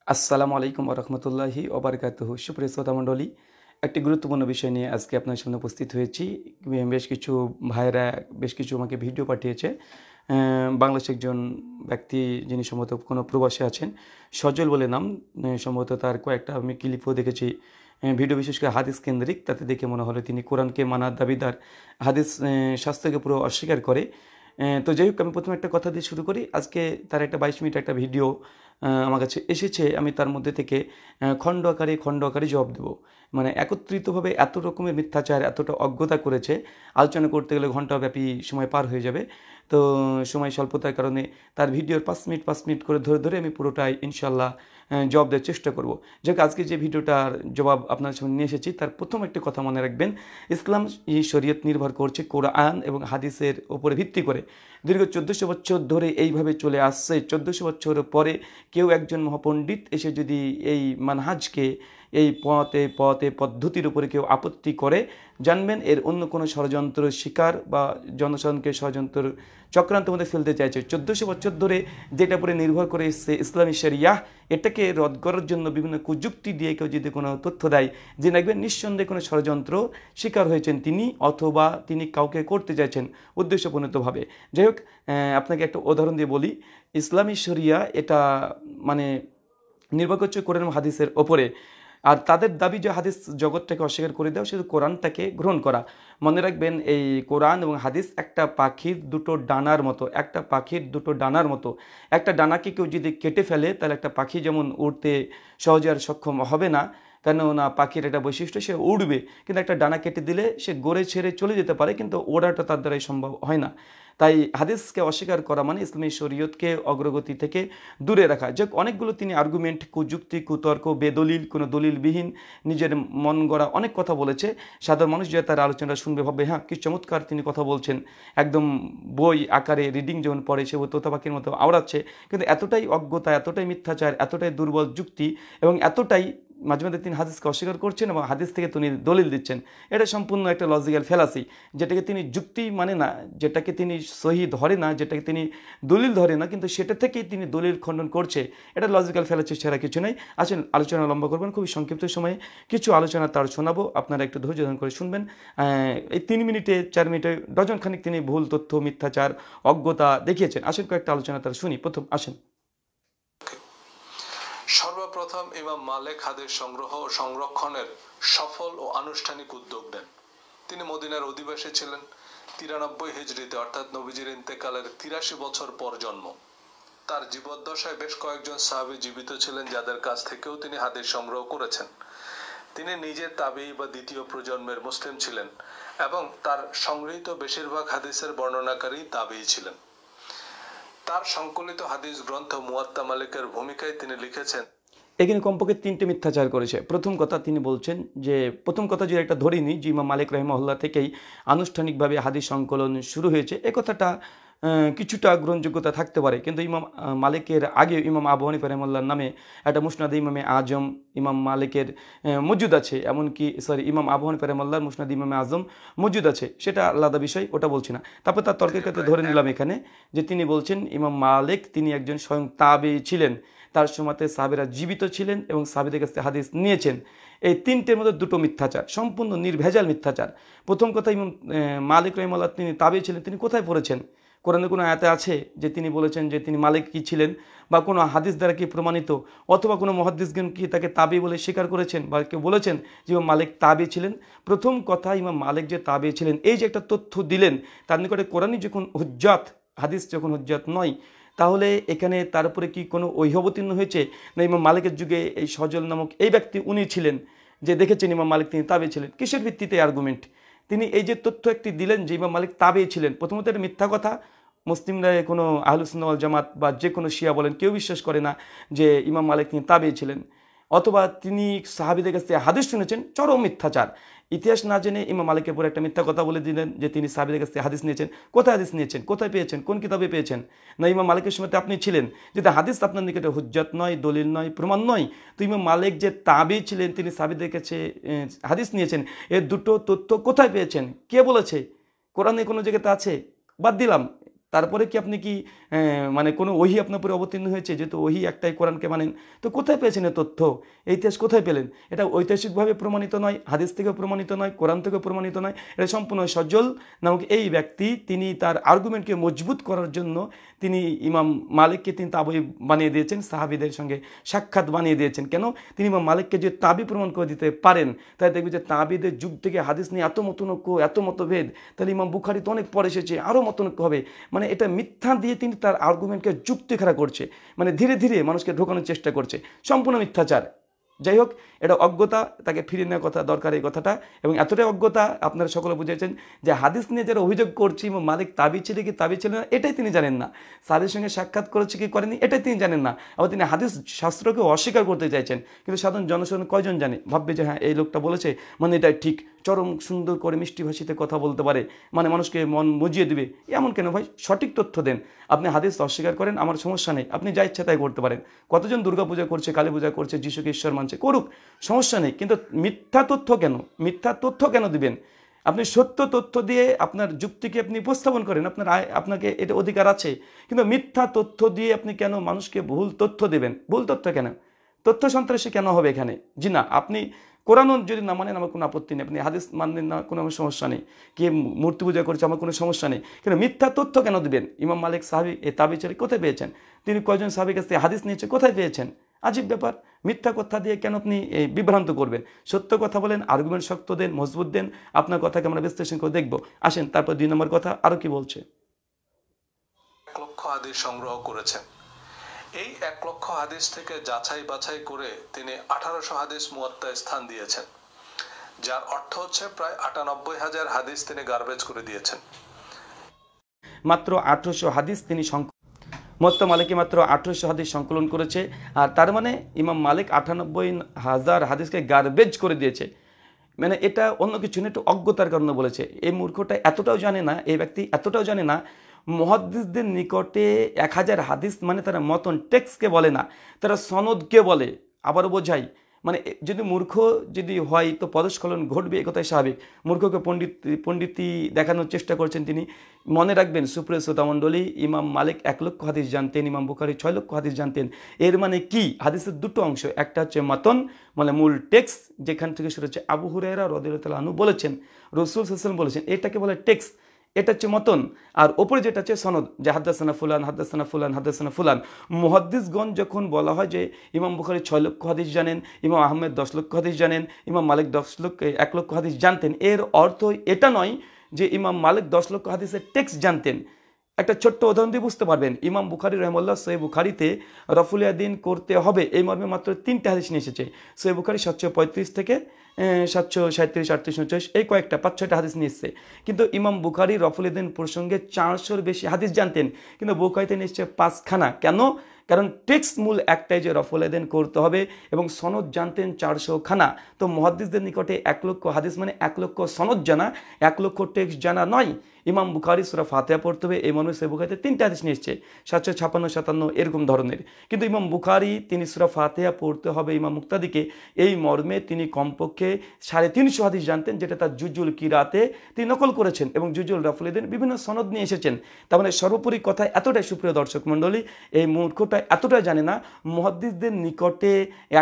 আসসালামু আলাইকুম ওরহমতুল্লাহি ওবারকাতুহু। সুপ্রিয় শ্রোতামণ্ডলী, একটি গুরুত্বপূর্ণ বিষয় নিয়ে আজকে আপনার সামনে উপস্থিত হয়েছি। বেশ কিছু ভাইয়েরা বেশ কিছু আমাকে ভিডিও পাঠিয়েছে। বাংলাদেশের একজন ব্যক্তি যিনি সম্ভবত কোনো প্রবাসে আছেন, সজল বলে নাম। সম্ভবত তার কয়েকটা আমি ক্লিপও দেখেছি, ভিডিও বিশেষ করে হাদিস কেন্দ্রিক। তাতে দেখে মনে হলো তিনি কোরআনকে মানার দাবিদার, হাদিস শাস্ত্রকে পুরো অস্বীকার করে। তো যাই হোক, আমি প্রথমে একটা কথা দিয়ে শুরু করি। আজকে তার একটা 22 মিনিট একটা ভিডিও আমার কাছে এসেছে। আমি তার মধ্যে থেকে খণ্ড আকারে জবাব দেবো। মানে একত্রিতভাবে এত রকমের মিথ্যাচার, এতটা অজ্ঞতা করেছে, আলোচনা করতে গেলে ঘণ্টাব্যাপী সময় পার হয়ে যাবে। তো সময় স্বল্পতার কারণে তার ভিডিওর 5 মিনিট করে ধরে ধরে আমি পুরোটাই ইনশাল্লাহ জবাব দেওয়ার চেষ্টা করব। যাক, আজকে যে ভিডিওটার জবাব আপনার সামনে নিয়ে এসেছি, তার প্রথম একটি কথা মনে রাখবেন। ইসলাম শরীয়ত নির্ভর করছে কোরআন এবং হাদিসের উপরে ভিত্তি করে। দীর্ঘ 1400 বছর ধরে এইভাবে চলে আসছে। 1400 বছরের পরে কেউ একজন মহাপণ্ডিত এসে যদি এই মানহাজকে, এই পদ্ধতির উপরে কেউ আপত্তি করে, জানবেন এর অন্য কোনো ষড়যন্ত্র শিকার বা জনসাধারণকে ষড়যন্ত্র চক্রান্তের মধ্যে ফেলতে চাইছে। 1400 বছর ধরে যেটা উপরে নির্ভর করে এসছে ইসলামী শরিয়াহ, এটাকে রদ করার জন্য বিভিন্ন কুযুক্তি দিয়ে কেউ যদি কোনো তথ্য দেয়, যে দেখবেন নিঃসন্দেহে কোনো ষড়যন্ত্র শিকার হয়েছেন তিনি, অথবা তিনি কাউকে করতে চাইছেন উদ্দেশ্যপ্রণীতভাবে। যাই হোক, আপনাকে একটা উদাহরণ দিয়ে বলি। ইসলামী শরিয়া এটা মানে নির্ভর করছে কোরআন এবং হাদিসের ওপরে। আর তাদের দাবি যে হাদিস জগৎটাকে অস্বীকার করে দেওয়া, শুধু কোরআনটাকে গ্রহণ করা। মনে রাখবেন, এই কোরআন এবং হাদিস একটা পাখির দুটো ডানার মতো। একটা ডানাকে কেউ যদি কেটে ফেলে, তাহলে একটা পাখি যেমন উড়তে সহজে আর সক্ষম হবে না, কেননা পাখির একটা বৈশিষ্ট্য, সে উড়বে। কিন্তু একটা ডানা কেটে দিলে সে গড়ে ছেড়ে চলে যেতে পারে, কিন্তু ওড়াটা তার দ্বারাই সম্ভব হয় না। তাই হাদিসকে অস্বীকার করা মানে ইসলামী শরীয়তকে অগ্রগতি থেকে দূরে রাখা। যে অনেকগুলো তিনি আর্গুমেন্ট, কুযুক্তি, কুতর্ক, বেদলিল, কোনো দলিলবিহীন নিজের মন গড়া অনেক কথা বলেছে। সাধারণ মানুষ যে তার আলোচনা শুনবে ভাববে, হ্যাঁ কি চমৎকার তিনি কথা বলছেন, একদম বই আকারে রিডিং যেমন পড়ে সে তোতা পাখির মতো আওড়াচ্ছে। কিন্তু এতটাই অজ্ঞতা, এতটাই মিথ্যাচার, এতটাই দুর্বল যুক্তি, এবং এতটাই মাঝে মাঝে তিনি হাদিসকে অস্বীকার করছেন এবং হাদিস থেকে তিনি দলিল দিচ্ছেন। এটা সম্পূর্ণ একটা লজিক্যাল ফেলাসি, যেটাকে তিনি যুক্তি মানে না, যেটাকে তিনি সহি ধরে না, যেটাকে তিনি দলিল ধরে না, কিন্তু সেটা থেকেই তিনি দলিল খণ্ডন করছে। এটা লজিক্যাল ফেলাসি ছাড়া কিছু নয়। আসেন, আলোচনা লম্বা করবেন, খুবই সংক্ষিপ্ত সময়ে কিছু আলোচনা তার শোনাবো, আপনারা একটু ধৈর্য ধারণ করে শুনবেন। এই 3 মিনিটে 4 মিনিটে ডজন খানিক তিনি ভুল তথ্য, মিথ্যাচার, অজ্ঞতা দেখিয়েছেন। আসেন কয়েকটা আলোচনা তার শুনি। প্রথম আসেন। সর্বপ্রথম ইমাম মালিক হাদিস সংগ্রহ ও সংরক্ষণের সফল ও আনুষ্ঠানিক উদ্যোগ নেন। তিনি মদিনার অধিবাসী ছিলেন। 93 হিজরিতে, অর্থাৎ নবীজির ইন্তেকালের 83 বছর পর জন্ম। তার জীবদ্দশায় বেশ কয়েকজন সাহাবী জীবিত ছিলেন, যাদের কাছ থেকেও তিনি হাদিস সংগ্রহ করেছেন। তিনি নিজে তাবেঈ বা দ্বিতীয় প্রজন্মের মুসলিম ছিলেন এবং তার সংগৃহীত বেশিরভাগ হাদিসের বর্ণনাকারী তাবেঈ ছিলেন। তার সংকলিত হাদিস গ্রন্থ মুয়াত্তা মালিকের ভূমিকায় তিনি লিখেছেন। এখানে কমপক্ষে 3টে মিথ্যাচার করেছে। প্রথম কথা, তিনি বলছেন যে, প্রথম কথা যে একটা ধরিনি যে ইমাম মালিক রাহিমাহুল্লাহ থেকেই আনুষ্ঠানিকভাবে হাদিস সংকলন শুরু হয়েছে, এ কথাটা কিছুটা গ্রহণযোগ্যতা থাকতে পারে। কিন্তু ইমাম মালিকের আগে ইমাম আবু হানিফা রাহিমাহুল্লাহর নামে একটা মুসনাদ ইমামে আজম ইমাম মালিকের মজুদ আছে। এমনকি ইমাম আবু হানিফা রাহিমাহুল্লাহর মুসনাদ ইমামে আজম মজুদ আছে, সেটা আলাদা বিষয়, ওটা বলছি না। তারপর তার তর্কের ক্ষেত্রে ধরে নিলাম এখানে যে তিনি বলছেন ইমাম মালিক তিনি একজন স্বয়ং তাবেঈ ছিলেন, তার সময়তে সাহাবীরা জীবিত ছিলেন এবং সাহাবীদের কাছ থেকে হাদিস নিয়েছেন। এই 3টের মধ্যে 2টো মিথ্যাচার, সম্পূর্ণ নির্ভেজাল মিথ্যাচার। প্রথম কথা, ইমাম মালিক রাহিমাহুল্লাহ তিনি তাবেঈ ছিলেন, তিনি কোথায় পড়েছেন? কোরআনে কোনো আয়াতে আছে যে তিনি বলেছেন যে তিনি মালিক কি ছিলেন, বা কোনো হাদিস দ্বারা কি প্রমাণিত, অথবা কোনো মুহাদ্দিসগণ কি তাকে তাবেঈ বলে স্বীকার করেছেন বা কেউ বলেছেন যে ইমাম মালিক তাবেঈ ছিলেন? প্রথম কথা, ইমাম মালিক যে তাবেঈ ছিলেন এই যে একটা তথ্য দিলেন, তার নিকটে কোরআনই যখন হুজ্জাত, হাদিস যখন হুজ্জাত নয়, তাহলে এখানে তার উপরে কি কোনো ঐহবতীর্ণ হয়েছে? না ইমাম মালিকের যুগে এই সজল নামক এই ব্যক্তি উনি ছিলেন যে দেখেছেন ইমাম মালিক তিনি তাবেঈ ছিলেন? কিসের ভিত্তিতে আর্গুমেন্ট? তিনি এই যে তথ্য একটি দিলেন যে ইমাম মালিক তাবেঈ ছিলেন, প্রথমত এটা মিথ্যা কথা। মুসলিমরা, কোনো আহলুস সুন্নাহ ওয়াল জামাত বা যে কোনো শিয়া বলেন, কেউ বিশ্বাস করে না যে ইমাম মালিক তিনি তাবেঈ ছিলেন, অথবা তিনি সাহাবীদের কাছ থেকে হাদিস শুনেছেন। চরম মিথ্যাচার। ইতিহাস না জেনে ইমাম মালিকের পরে একটা মিথ্যা কথা বলে দিলেন যে তিনি সাহাবীদের কাছ থেকে হাদিস নিয়েছেন। কোথায় হাদিস নিয়েছেন? কোথায় পেয়েছেন? কোন কিতাবে পেয়েছেন? না ইমাম মালিকের সময়তে আপনি ছিলেন। যদি হাদিস আপনার নিকটে হুজ্জাত নয়, দলিল নয়, প্রমাণ নয়, তো ইমাম মালিক যে তাবেঈ ছিলেন, তিনি সাহাবীদের কাছে হাদিস নিয়েছেন, এর দুটো তথ্য কোথায় পেয়েছেন? কে বলেছে? কোরআনে কোনো জায়গাতে আছে? বাদ দিলাম, তারপরে কি আপনি কি মানে কোনো ওহি আপনার উপরে অবতীর্ণ হয়েছে? যেহেতু ওহি একটাই, কোরআনকে মানেন, তো কোথায় পেয়েছেন এই তথ্য? এই ইতিহাস কোথায় পেলেন? এটা ঐতিহাসিকভাবে প্রমাণিত নয়, হাদিস থেকেও প্রমাণিত নয়, কোরআন থেকেও প্রমাণিত নয়। এটা সম্পূর্ণ সজল নামক এই ব্যক্তি তিনি তার আর্গুমেন্টকে মজবুত করার জন্য তিনি ইমাম মালিককে তিনি তাবি বানিয়ে দিয়েছেন, সাহাবিদের সঙ্গে সাক্ষাৎ বানিয়ে দিয়েছেন। কেন? তিনি ইমাম মালিককে যে তাবি প্রমাণ করে দিতে পারেন, তাই দেখবে যে তাবিদের যুগ থেকে হাদিস নিয়ে এত মতনৈক্য, এত মতভেদ, তাহলে ইমাম বুখারী তো অনেক পরে এসেছে, আরও মতনৈক্য হবে। মানে এটা মিথ্যা দিয়ে তিনি তার আর্গুমেন্টকে যুক্তি খাড়া করছে, মানে ধীরে ধীরে মানুষকে ঢোকানোর চেষ্টা করছে, সম্পূর্ণ মিথ্যাচার। যাই হোক, এটা অজ্ঞতা, তাকে ফিরিয়ে নেওয়ার কথা দরকার এই কথাটা। এবং এতটাই অজ্ঞতা আপনারা সকলে বুঝেছেন যে হাদিস নিয়ে যারা অভিযোগ করছে ইমাম মালিক তাবি ছিল কি তাবি ছিল না এটাই তিনি জানেন না, সাহাবীর সঙ্গে সাক্ষাৎ করেছে কি করেনি এটাই তিনি জানেন না। আবার তিনি হাদিস শাস্ত্রকে অস্বীকার করতে চাইছেন, কিন্তু সাধারণ জনসাধারণ কয়জন জানে? ভাববে যে হ্যাঁ এই লোকটা বলেছে, মানে এটাই ঠিক, চরম সুন্দর করে মিষ্টি ভাষিতে কথা বলতে পারে, মানে মানুষকে মন মজিয়ে দিবে। এমন কেন ভাই? সঠিক তথ্য দেন। আপনি হাদিস অস্বীকার করেন, আমার সমস্যা নেই, আপনি যা ইচ্ছা তাই করতে পারেন। কতজন দুর্গাপূজা করছে, কালী পূজা করছে, যিশুকে ঈশ্বর মানছে, করুক, সমস্যা নেই। কিন্তু মিথ্যা তথ্য কেন? মিথ্যা তথ্য কেন দিবেন? আপনি সত্য তথ্য দিয়ে আপনার যুক্তিকে আপনি উপস্থাপন করেন, আপনাকে এটা অধিকার আছে। কিন্তু মিথ্যা তথ্য দিয়ে আপনি কেন মানুষকে ভুল তথ্য দেবেন? ভুল তথ্য কেন? তথ্য সন্ত্রাসী কেন হবে এখানে? জি না, আপনি কোরআন যদি না মানেন আমার কোনো আপত্তি নেই, আপনি হাদিস মানেন না, কোনো আমার সমস্যা নেই, কে মূর্তি পূজা করছে আমার কোনো সমস্যা নেই, কিন্তু মিথ্যা তথ্য কেন দিবেন? ইমাম মালিক সাহাবী এই তাবি ছেড়ে কোথায় পেয়েছেন? তিনি কয়জন সাহাবীর কাছ থেকে হাদিস নিয়েছে, কোথায় পেয়েছেন? আজীব ব্যাপার। মিথ্যা কথা দিয়ে কেন আপনি বিভ্রান্ত করবেন? সত্য কথা বলেন, আর্গুমেন্ট শক্ত দেন, মজবুত দেন, আপনার কথাকে আমরা বিশ্লেষণ করে দেখব। আসেন তারপর 2 নম্বর কথা আরও কি বলছে। 1 লক্ষ হাদিস সংগ্রহ করেছেন। এই 1 লক্ষ হাদিস থেকে যাচাই বাছাই করে তিনি 1800 হাদিস মুয়াত্তায় স্থান দিয়েছেন, যার অর্থ হচ্ছে প্রায় 98,000 হাদিস তিনি গার্বেজ করে দিয়েছেন। মাত্র 1800 হাদিস তিনি মুয়াত্তা মালিকে মাত্র 1800 হাদিস সংকলন করেছে, আর তার মানে ইমাম মালিক 98,000 হাদিসকে গার্বেজ করে দিয়েছে। মানে এটা অন্য কিছু না, একটু অজ্ঞতার কারণে বলেছে। এই মূর্খটা এতটাও জানে না, এই ব্যক্তি এতটাও জানে না, মুহাদ্দিসদের নিকটে 1000 হাদিস মানে তারা মতন টেক্সটকে বলে না, তারা সনদকে বলে। আবার বোঝাই, মানে যদি মূর্খ যদি হয় তো পদস্খলন ঘটবে, এ কথাই স্বাভাবিক। মূর্খকে পণ্ডিতি দেখানোর চেষ্টা করছেন তিনি। মনে রাখবেন সুপ্রিয় শ্রোতা মণ্ডলী, ইমাম মালিক 1 লক্ষ হাদিস জানতেন, ইমাম বুখারী 6 লক্ষ হাদিস জানতেন। এর মানে কি? হাদিসের দুটো অংশ, একটা হচ্ছে মাতন মানে মূল টেক্সট, যেখান থেকে শুরু হচ্ছে আবু হুরায়রা রাদিয়াল্লাহু তাআলা আনহু বলেছেন, রাসূল সাল্লাল্লাহু আলাইহি ওয়াসাল্লাম বলেছেন, এটাকে বলে টেক্সট, এটা হচ্ছে মতন। আর ওপরে যেটা হচ্ছে সনদ, যে হাদ্দাসানা ফুলান হাদ্দাসানা ফুলান হাদ্দাসানা ফুলান। মুহাদ্দিসগণ যখন বলা হয় যে ইমাম বুখারী 6 লক্ষ হাদিস জানেন, ইমাম আহমেদ 10 লক্ষ হাদিস জানেন, ইমাম মালিক 1 লক্ষ হাদিস জানতেন, এর অর্থ এটা নয় যে ইমাম মালিক 10 লক্ষ হাদিসের টেক্সট জানতেন। একটা ছোট্ট উদাহরণ দিয়ে বুঝতে পারবেন। ইমাম বুখারী রাহিমাহুল্লাহ সহিহ বুখারীতে রফুল ইয়াদিন করতে হবে এই মর্মে মাত্র 3টা হাদিস নিয়ে এসেছে। সহিহ বুখারী 735 থেকে 737, 38, 39 এই কয়েকটা 5-6টা হাদিস নিয়ে এসছে। কিন্তু ইমাম বুখারী রফুল ইয়াদিন প্রসঙ্গে 400-র বেশি হাদিস জানতেন, কিন্তু বুখারীতে নিয়ে এসছে 5খানা। কেন? কারণ টেক্সট মূল একটাই যে রফুল ইয়াদিন করতে হবে, এবং সনদ জানতেন 400খানা। তো মুহাদ্দিসদের নিকটে 1 লক্ষ হাদিস মানে 1 লক্ষ সনদ জানা, 1 লক্ষ টেক্সট জানা নয়। ইমাম বুখারী সূরা ফাতিহা পড়তে হবে এই মর্মে সহিহ বুখারীতে 3টা হাদিস নিয়ে এসছে, 756, 57 এরকম ধরনের। কিন্তু ইমাম বুখারী তিনি সূরা ফাতিহা পড়তে হবে ইমাম মুক্তাদিকে এই মর্মে তিনি কমপক্ষে 350 হাদিস জানতেন, যেটা তার জুজুল কিরাতে তিনি নকল করেছেন, এবং জুজুল রফুল ইয়াদিন বিভিন্ন সনদ নিয়ে এসেছেন। তার মানে সর্বোপরি কথা এতটাই, সুপ্রিয় দর্শক মণ্ডলী, এই মূর্খটা এতটাই জানে না, মুহাদ্দিসদের নিকটে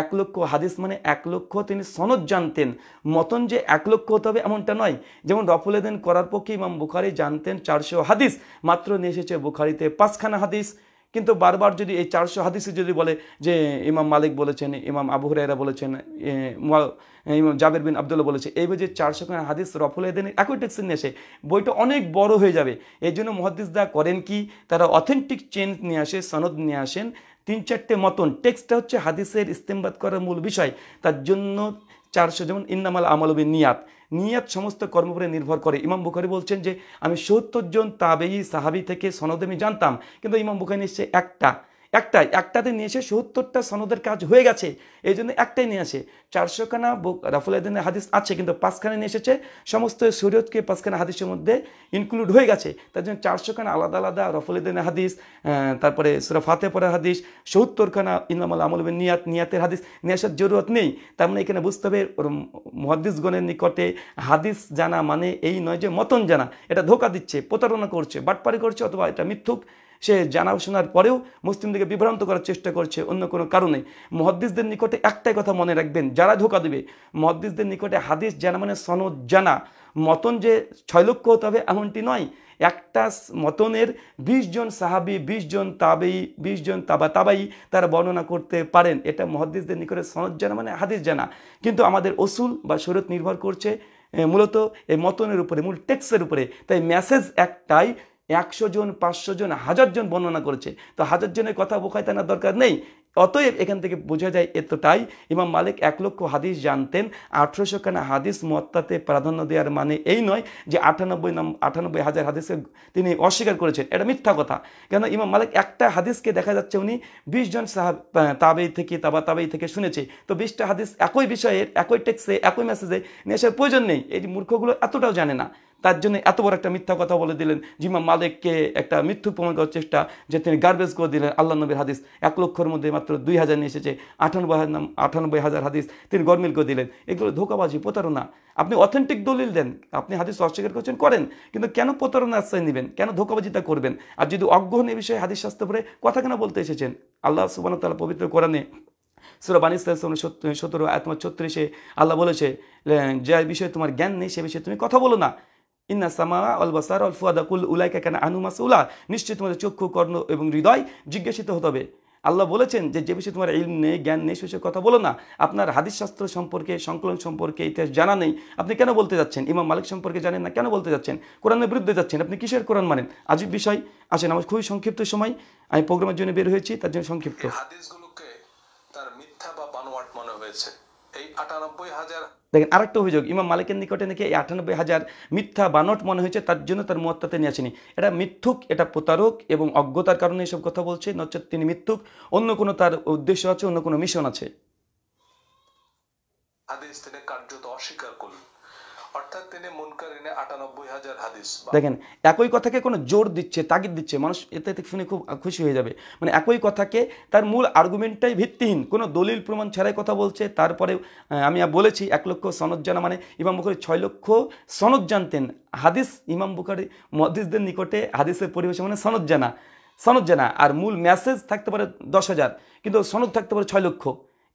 1 লক্ষ হাদিস মানে 1 লক্ষ তিনি সনদ জানতেন। মতন যে 1 লক্ষ হতে হবে এমনটা নয়। যেমন রফুল ইয়াদিন করার পক্ষে ইমাম বুখারী জানতেন 400 হাদিস, মাত্র নিয়ে এসেছে বুখারীতে 5খানা হাদিস। কিন্তু বারবার যদি এই 400 হাদিসে যদি বলে যে ইমাম মালিক বলেছেন, ইমাম আবু হুরায়রা বলেছেন, ইমাম জাবের বিন আব্দুল্লাহ বলেছে, এইভাবে যে 400খানা হাদিস রফুল ইয়াদিনের একই টেক্সট নিয়ে আসে, বইটা অনেক বড় হয়ে যাবে। এই জন্য মুহাদ্দিসরা করেন কি, তারা অথেন্টিক চেন নিয়ে আসে, সনদ নিয়ে আসেন, 3-4টে মতন। টেক্সটটা হচ্ছে হাদিসের ইস্তেমবাদ করার মূল বিষয়, তার জন্য 400। যেমন ইন্নামাল আমালু বিন্নিয়াত, নিয়াত সমস্ত কর্ম উপরে নির্ভর করে। ইমাম বুখারী বলছেন যে আমি 70 জন তাবেঈ সাহাবী থেকে সনদ আমি জানতাম, কিন্তু ইমাম বুখারী নিশ্চয় একটা। একটাতে নিয়ে এসে ৭০টা সনদের কাজ হয়ে গেছে, এই জন্য একটাই নিয়ে আসে। 400খানা রাফুল আদানের হাদিস আছে, কিন্তু 5খানা নিয়ে এসেছে, সমস্ত শরীয়তকে 5খানা হাদিসের মধ্যে ইনক্লুড হয়ে গেছে। তার জন্য 400খানা আলাদা আলাদা রাফুল আদানের হাদিস, তারপরে সূরা ফাতিহা পড়ার হাদিস, ৭০খানা ইননামাল আমালু বিন্নিয়াত, নিয়াতের হাদিস নিয়ে আসার জরুরত নেই। তার মানে এখানে বুঝতে হবে মুহাদ্দিসগণের নিকটে হাদিস জানা মানে এই নয় যে মতন জানা, এটা ধোঁকা দিচ্ছে, প্রতারণা করছে, বাটপারি করছে, অথবা এটা মিথ্যুক, সে জানা শোনার পরেও মুসলিমদেরকে বিভ্রান্ত করার চেষ্টা করছে অন্য কোনো কারণে। মুহাদ্দিসদের নিকটে একটাই কথা মনে রাখবেন, যারা ধোঁকা দেবে, মুহাদ্দিসদের নিকটে হাদিস জানা মানে সনদ জানা। মতন যে 6 লক্ষ হতে হবে এমনটি নয়। একটা মতনের 20 জন সাহাবি, 20 জন তাবেই, 20 জন তাবাই তারা বর্ণনা করতে পারেন। এটা মুহাদ্দিসদের নিকটে সনদ জানা মানে হাদিস জানা। কিন্তু আমাদের উসুল বা শরীয়ত নির্ভর করছে মূলত এই মতনের উপরে, মূল টেক্সটের উপরে। তাই মেসেজ একটাই, 100 জন, 500 জন, 1000 জন বর্ণনা করেছে, তো 1000 জনের কথা বোখায় টানার দরকার নেই। অতএব এখান থেকে বোঝা যায় এতটাই, ইমাম মালিক 1 লক্ষ হাদিস জানতেন। 1800খানা হাদিস মুয়াত্তাতে প্রাধান্য দেওয়ার মানে এই নয় যে 98,000 হাদিসকে তিনি অস্বীকার করেছেন, এটা মিথ্যা কথা। কেন ইমাম মালিক একটা হাদিসকে দেখা যাচ্ছে উনি 20 জন তাবেই থেকে শুনেছে, তো 20টা হাদিস একই বিষয়ের, একই টেক্সে, একই মেসেজে নিয়ে আসার প্রয়োজন নেই। এই মূর্খগুলো এতটাও জানে না, তার জন্য এত বড় একটা মিথ্যা কথা বলে দিলেন। ইমাম মালিককে একটা মিথ্যুক প্রমাণ করার চেষ্টা, যে তিনি গার্বেজ করে দিলেন। আল্লাহ নবীর হাদিস 1 লক্ষের মধ্যে মাত্র 2000 নিয়ে এসেছে, 98,000 হাদিস তিনি গরমিল করে দিলেন। এগুলো ধোঁকাবাজি, প্রতারণা। আপনি অথেন্টিক দলিল দেন, আপনি হাদিস অস্বীকার করছেন করেন, কিন্তু কেন প্রতারণা আশ্রয় নেবেন, কেন ধোঁকাবাজিটা করবেন? আর যদি অজ্ঞহন এই বিষয়ে হাদিস শাস্ত্র পড়ে কথা কেন বলতে এসেছেন? আল্লাহ সুবহানাহু ওয়া তাআলা পবিত্র কোরআনে সূরা বানী ইসরাঈল 17 আয়াত 36 আল্লাহ বলেছে, যে বিষয়ে তোমার জ্ঞান নেই সে বিষয়ে তুমি কথা বলো না। ইন্না সামা আল বাসার আল ফুয়াদা কুল উলাইকা কানা আনহু মাসউলা, নিশ্চয়ই তোমাদের চক্ষু, কর্ণ এবং হৃদয় জিজ্ঞাসিত হতে হবে। আল্লাহ বলেছেন যে বিষয়ে তোমার ইলম নেই, জ্ঞান নেই, সে বিষয়ে কথা বলো না। আপনার হাদিস শাস্ত্র সম্পর্কে, সংকলন সম্পর্কে, ইতিহাস জানা নেই, আপনি কেন বলতে যাচ্ছেন? ইমাম মালিক সম্পর্কে জানেন না, কেন বলতে যাচ্ছেন? কোরআনের বিরুদ্ধে যাচ্ছেন, আপনি কিসের কোরআন মানেন? আজীব বিষয়। আসেন, আমার খুবই সংক্ষিপ্ত সময়, আমি প্রোগ্রামের জন্য বের হয়েছি, তার জন্য সংক্ষিপ্ত। হাদিসগুলোকে তার মিথ্যা বা বানোয়াট মনে হয়েছে। এই 98,000 দেখেন আরেকটা অভিযোগ, ইমাম মালিকের নিকটে নাকি এই 98,000 মিথ্যা বানট মনে হয়েছে, তার জন্য তার মুয়াত্তাতে নিয়ে আসেনি। এটা মিথ্যুক, এটা প্রতারক এবং অজ্ঞতার কারণে এসব কথা বলছে, নচেৎ তিনি মিথ্যুক, অন্য কোনো তার উদ্দেশ্য আছে, অন্য কোনো মিশন আছে। হাদিস তিনি কার্যত অস্বীকার করলেন, অর্থাৎ তিনি মুনকারিনে 98,000 হাদিস। দেখেন একই কথাকে কোনো জোর দিচ্ছে, তাগিদ দিচ্ছে, মানুষ এতে শুনে খুব খুশি হয়ে যাবে। মানে একই কথাকে তার মূল আর্গুমেন্টটাই ভিত্তিহীন, কোনো দলিল প্রমাণ ছাড়াই কথা বলছে। তারপরে আমি বলেছি 1 লক্ষ সনদ জানা মানে ইমাম বুখারী 6 লক্ষ সনদ জানতেন। হাদিস ইমাম বুখারী মুহাদ্দিসদের নিকটে হাদিসের পরিভাষা মানে সনদ জানা, আর মূল মেসেজ থাকতে পারে 10,000, কিন্তু সনদ থাকতে পারে 6 লক্ষ।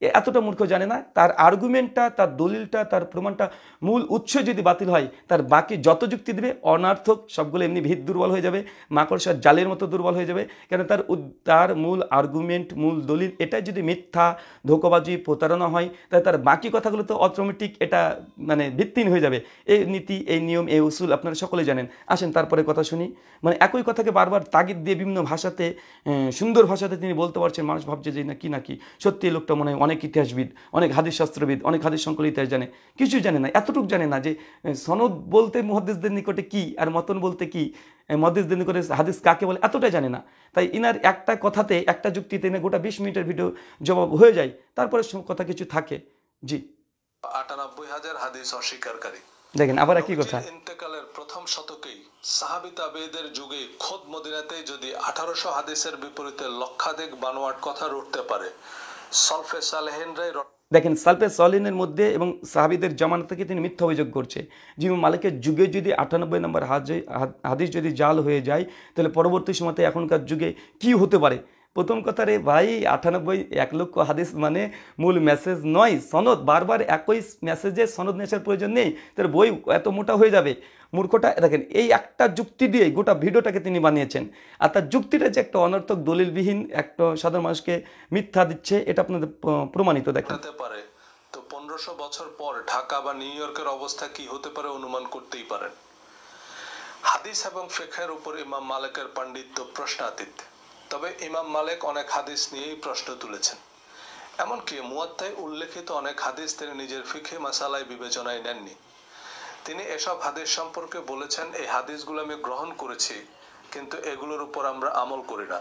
এতটা মূর্খ জানে না। তার আর্গুমেন্টটা, তার দলিলটা, তার প্রমাণটা, মূল উৎস যদি বাতিল হয়, তার বাকি যত যুক্তি দেবে অনার্থক, সবগুলো এমনি ভিত দুর্বল হয়ে যাবে, মাকড়সার জালের মতো দুর্বল হয়ে যাবে। কেন তার মূল আর্গুমেন্ট, মূল দলিল এটাই যদি মিথ্যা, ধোঁকাবাজি, প্রতারণা হয়, তাহলে তার বাকি কথাগুলো তো অটোমেটিক এটা মানে ভিত্তিহীন হয়ে যাবে। এই নীতি, এই নিয়ম, এই উসুল আপনারা সকলে জানেন। আসেন তারপরে কথা শুনি। মানে একই কথাকে বারবার তাগিদ দিয়ে বিভিন্ন ভাষাতে, সুন্দর ভাষাতে তিনি বলতে পারছেন, মানুষ ভাবছে যে নাকি সত্যি এই লোকটা মনে হয় অনেক ইতিহাসবিদ, অনেক হাদিস শাস্ত্রবিদ, অনেক হাদিস সংকল ইতিহাস জানে। কিছুই জানে না, এতটুকু জানে না যে সনদ বলতে মুহাদ্দিসদের নিকটে কি, আর মতন বলতে কি, মুহাদ্দিসদের নিকটে হাদিস কাকে বলে, এতটাই জানে না। তাই ইনার একটা কথাতে, একটা যুক্তিতে এনে গোটা 20 মিনিটের ভিডিও জবাব হয়ে যায়, তারপরে কথা কিছু থাকে। জি, 98,000 হাদিস অস্বীকারী। দেখেন আবার একই কথা। ইন্তেকালের প্রথম শতকেই সাহাবী তাবেঈদের যুগে খোদ মদিনাতে যদি 1800 হাদিসের বিপরীতে লক্ষাধিক বানোয়াট কথা উঠতে পারে, সলফে সালেহিনরাই দেখেন সালফে সালেহিনের মধ্যে এবং সাহাবীদের জামানা থেকে তিনি মিথ্যা অভিযোগ করছে। ইমাম মালিকের যুগে যদি 98 নম্বর হাদিস যদি জাল হয়ে যায়, তাহলে পরবর্তী সময়তে এখনকার যুগে কি হতে পারে? প্রথম কথা রে ভাই, 98 1 লক্ষ হাদিস মানে মূল মেসেজ নয়, সনদ। বারবার একই মেসেজে সনদ নেওয়ার প্রয়োজন নেই, তার বই এত মোটা হয়ে যাবে। মূর্খটা দেখেন এই একটা যুক্তি দিয়ে গোটা ভিডিওটাকে তিনি বানিয়েছেন। আর তার যুক্তিটা যে একটা অনর্থক, দলিলবিহীন, একটা সাধারণ মানুষকে মিথ্যা দিচ্ছে, এটা আপনাদের প্রমাণিত। দেখেন পারে তো 1500 বছর পর ঢাকা বা নিউ ইয়র্কের অবস্থা কি হতে পারে অনুমান করতেই পারেন। হাদিস এবং ফিকহের উপর ইমাম মালিকের পাণ্ডিত্য প্রশ্নাতীত। তবে ইমাম মালিক অনেক হাদিস নিয়েই প্রশ্ন তুলেছেন, এমনকি মুয়াত্তায় উল্লেখিত অনেক হাদিস তিনি নিজের ফিকহে মাসালায় বিবেচনায় নেননি। তিনি এসব হাদিস সম্পর্কে বলেছেন, এই হাদিসগুলো আমি গ্রহণ করেছি, কিন্তু এগুলোর উপর আমরা আমল করি না।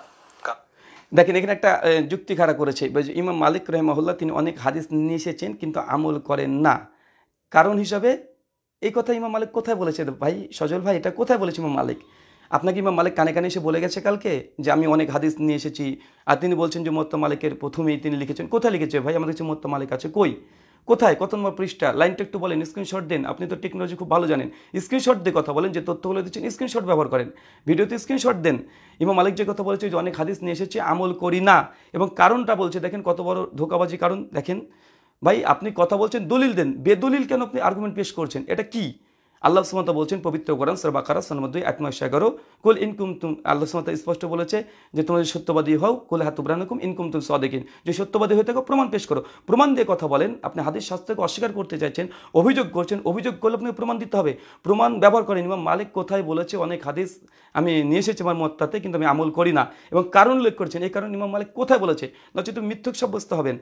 দেখেন এখানে একটা যুক্তি খাড়া করেছে ইমাম মালিক রহিমাহুল্লাহ, তিনি অনেক হাদিস নিয়ে এসেছেন কিন্তু আমল করেন না। কারণ হিসাবে এই কথা ইমাম মালিক কোথায় বলেছে ভাই সজল ভাই, এটা কোথায় বলেছে ইমাম মালিক? আপনাকে ইমাম মালিক কানে কানে এসে বলে গেছে কালকে যে আমি অনেক হাদিস নিয়ে এসেছি, আর তিনি বলছেন যে মুওয়াত্তা মালিকের প্রথমেই তিনি লিখেছেন? কোথায় লিখেছে ভাই? আমাদের কাছে মুওয়াত্তা মালিক আছে, কই, কোথায়, কত নম্বর পৃষ্ঠা? লাইনটা একটু বলেন, স্ক্রিনশট দেন। আপনি তো টেকনোলজি খুব ভালো জানেন, স্ক্রিনশট দিয়ে কথা বলেন। যে তথ্যগুলো দিচ্ছেন স্ক্রিনশট ব্যবহার করেন, ভিডিওতে স্ক্রিনশট দেন। ইমাম মালিক যে কথা বলেছে যে অনেক হাদিস নিয়ে এসেছে আমল করি না, এবং কারণটা বলছে, দেখেন কত বড় ধোকাবাজি কারণ। দেখেন ভাই, আপনি কথা বলছেন দলিল দেন, বেদলিল কেন আপনি আর্গুমেন্ট পেশ করছেন? এটা কি? আল্লাহ সুবহানাহু ওয়া তাআলা বলছেন পবিত্র কোরআন সূরা বাকারা ৯৭ আয়াত ৯১১, কুল ইন কুনতুম, আল্লাহ সুবহানাহু ওয়া তাআলা স্পষ্ট বলেছে যে তোমরা যদি সত্যবাদী হও, কুল হাতু বুরহানাকুম ইন কুনতুম সাদিকিন, যে সত্যবাদী হয়ে থাকো প্রমাণ পেশ করো। প্রমাণ দিয়ে কথা বলেন। আপনি হাদিস শাস্ত্রকে অস্বীকার করতে চাইছেন, অভিযোগ করছেন, অভিযোগ করলে আপনাকে প্রমাণ দিতে হবে, প্রমাণ ব্যবহার করেন। ইমাম মালিক কোথায় বলেছে অনেক হাদিস আমি নিয়ে এসেছি আমার মুওয়াত্তাতে কিন্তু আমি আমল করি না, এবং কারণ উল্লেখ করছেন, এই কারণ ইমাম মালিক কোথায় বলেছে? নচেত মিথ্যক সাব্যস্ত হবেন।